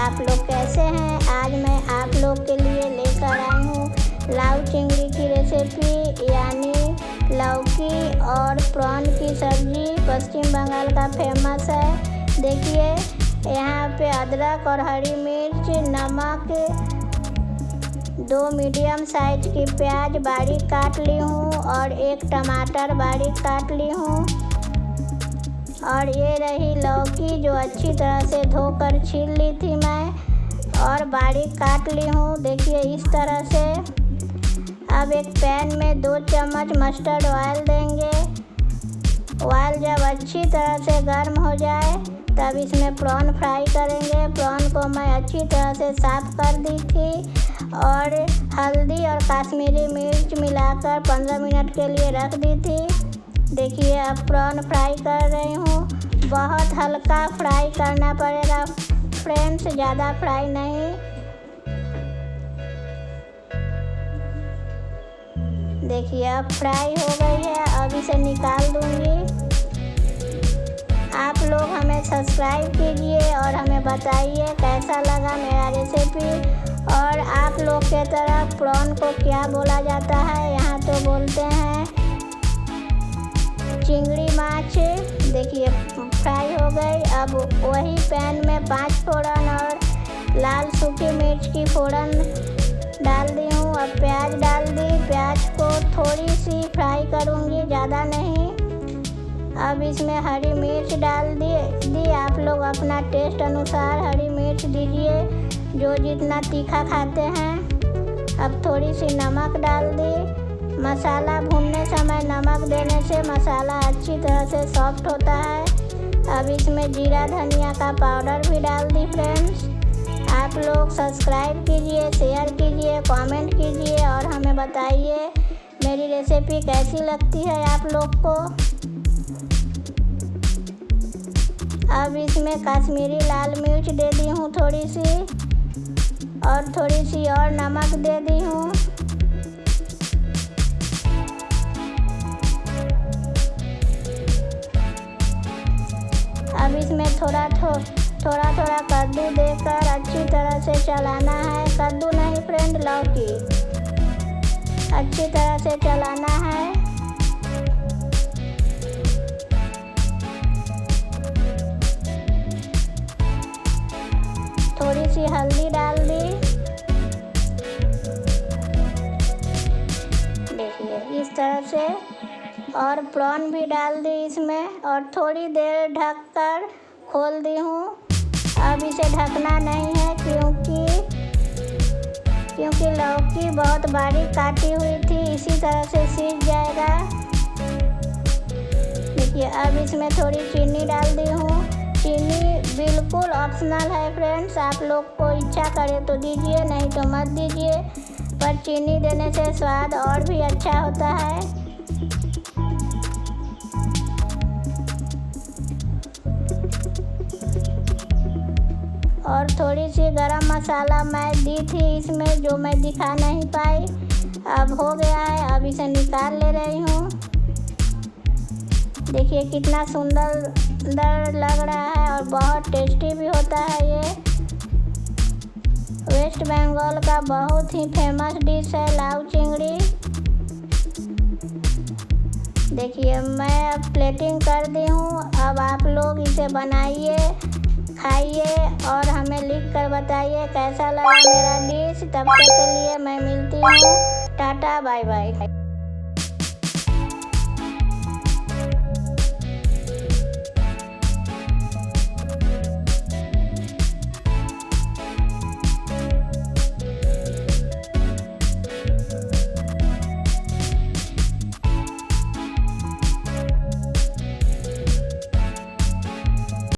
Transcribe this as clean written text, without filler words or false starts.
आप लोग कैसे हैं। आज मैं आप लोग के लिए लेकर आई हूँ लाउ चिंगड़ी की रेसिपी, यानी लौकी और प्रॉन की सब्जी। पश्चिम बंगाल का फेमस है। देखिए यहाँ पे अदरक और हरी मिर्च, नमक, 2 मीडियम साइज की प्याज बारीक काट ली हूँ और 1 टमाटर बारीक काट ली हूँ। और ये रही लौकी जो अच्छी तरह से धोकर छील ली थी मैं और बारीक काट ली हूँ। देखिए इस तरह से। अब एक पैन में 2 चम्मच मस्टर्ड ऑयल देंगे। ऑयल जब अच्छी तरह से गर्म हो जाए तब इसमें प्रॉन फ्राई करेंगे। प्रॉन को मैं अच्छी तरह से साफ़ कर दी थी और हल्दी और कश्मीरी मिर्च मिलाकर 15 मिनट के लिए रख दी थी। देखिए अब प्रॉन फ्राई कर रही हूँ। बहुत हल्का फ्राई करना पड़ेगा फ्रेंड्स, ज़्यादा फ्राई नहीं। देखिए अब फ्राई हो गई है। अब इसे निकाल दूँगी। आप लोग हमें सब्सक्राइब कीजिए और हमें बताइए कैसा लगा मेरा रेसिपी। और आप लोग के तरफ प्रॉन को क्या बोला जाता है? यहाँ तो बोलते हैं चिंगड़ी माछ। देखिए फ्राई हो गई। अब वही पैन में 5 फोड़न और लाल सूखी मिर्च की फोड़न डाल दी हूँ। अब प्याज डाल दी। प्याज को थोड़ी सी फ्राई करूँगी, ज़्यादा नहीं। अब इसमें हरी मिर्च डाल दी। आप लोग अपना टेस्ट अनुसार हरी मिर्च दीजिए, जो जितना तीखा खाते हैं। अब थोड़ी सी नमक डाल दी। मसाला भूनने समय नमक देने से मसाला अच्छी तरह से सॉफ्ट होता है। अब इसमें जीरा धनिया का पाउडर भी डाल दी फ्रेंड्स। आप लोग सब्सक्राइब कीजिए, शेयर कीजिए, कमेंट कीजिए और हमें बताइए मेरी रेसिपी कैसी लगती है आप लोग को। अब इसमें कश्मीरी लाल मिर्च दे दी हूँ थोड़ी सी, और थोड़ी सी और नमक दे दी हूँ। अब इसमें थोड़ा थोड़ा कद्दू देकर अच्छी तरह से चलाना है। कद्दू नहीं फ्रेंड, लौकी। अच्छी तरह से चलाना है। थोड़ी सी हल्दी डाल दी। देखिए इस तरह से। और प्रॉन भी डाल दी इसमें और थोड़ी देर ढककर खोल दी हूँ। अब इसे ढकना नहीं है क्योंकि लौकी बहुत बारीक काटी हुई थी, इसी तरह से सीज जाएगा। देखिए अब इसमें थोड़ी चीनी डाल दी हूँ। चीनी बिल्कुल ऑप्शनल है फ्रेंड्स, आप लोग को इच्छा करे तो दीजिए, नहीं तो मत दीजिए। पर चीनी देने से स्वाद और भी अच्छा होता है। और थोड़ी सी गरम मसाला मैं दी थी इसमें, जो मैं दिखा नहीं पाई। अब हो गया है। अब इसे निकाल ले रही हूँ। देखिए कितना सुंदर लग रहा है और बहुत टेस्टी भी होता है। ये वेस्ट बंगाल का बहुत ही फेमस डिश है लाउ चिंगड़ी। देखिए मैं अब प्लेटिंग कर दी हूँ। अब आप लोग इसे बनाइए, खाइए और हमें लिख कर बताइए कैसा लगा मेरा डिश। तब तक के लिए मैं मिलती हूँ। Tata bye bye.